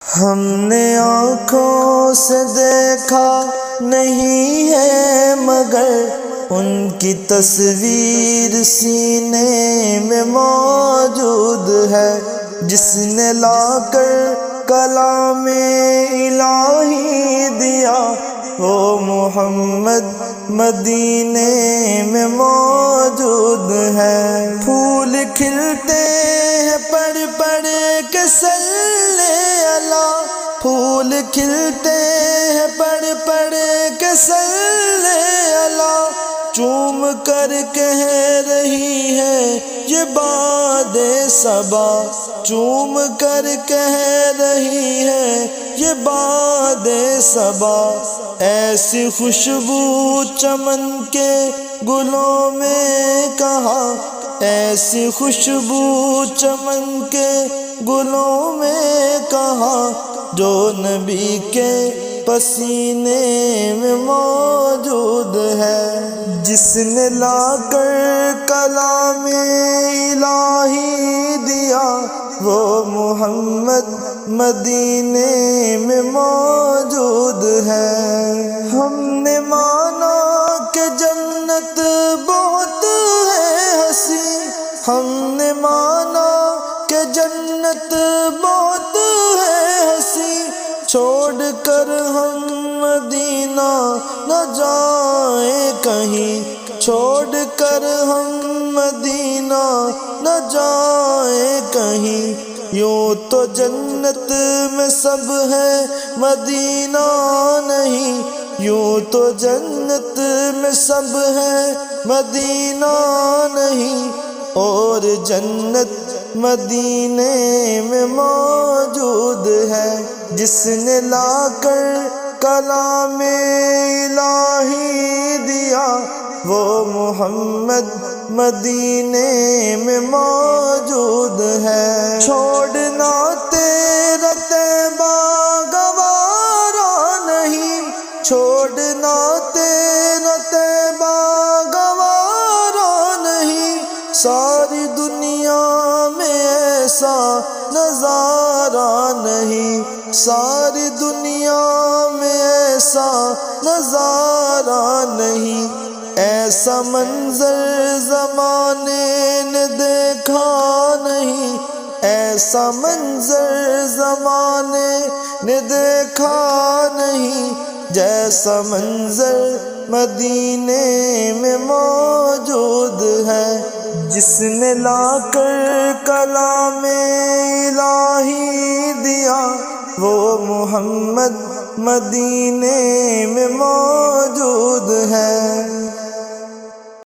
ہم نے آنکھوں سے دیکھا نہیں ہے مگر ان کی تصویر سینے میں موجود ہے، جس نے لا کر کلام الہی دیا وہ محمد مدینے میں موجود ہے۔ پھول کھلتے ہیں پڑھ پڑھ کے صلی اللہ، پھول کھلتے ہیں پڑھ پڑھ کے صلی اللہ، چوم کر کہہ رہی ہے یہ باد صبا، چوم کر کہہ رہی ہے یہ باد صبا، ایسی خوشبو چمن کے گلوں میں کہاں، ایسی خوشبو چمن کے گلوں میں کہاں، جو نبی کے پسینے میں موجود ہے، جس نے لا کر کلام الہی دیا وہ محمد مدینے میں موجود ہے۔ ہم نے مانا کہ جنت بہت ہے حسین، ہم نے مانا کہ جنت بہت ہے حسین، چھوڑ کر ہم مدینہ نہ جائیں کہیں، چھوڑ کر ہم مدینہ نہ جائیں کہیں، یوں تو جنت میں سب ہے مدینہ نہیں، یوں تو جنت میں سب ہے مدینہ نہیں، اور جنت مدینے میں موجود ہے، جس نے لا کر کلام الہی دیا وہ محمد مدینے میں موجود ہے۔ چھوڑنا تیرا طیبہ گوارا نہیں، چھوڑنا تیرا طیبہ گوارا نہیں، ساری دنیا میں ایسا نظارہ نہیں، ساری دنیا میں ایسا نظارہ نہیں، ایسا منظر زمانے نے دیکھا نہیں، ایسا منظر زمانے نے دیکھا نہیں، جیسا منظر مدینے میں موجود ہے، جس نے لا کر کلام الہی دیا وہ محمد مدینے میں موجود ہے۔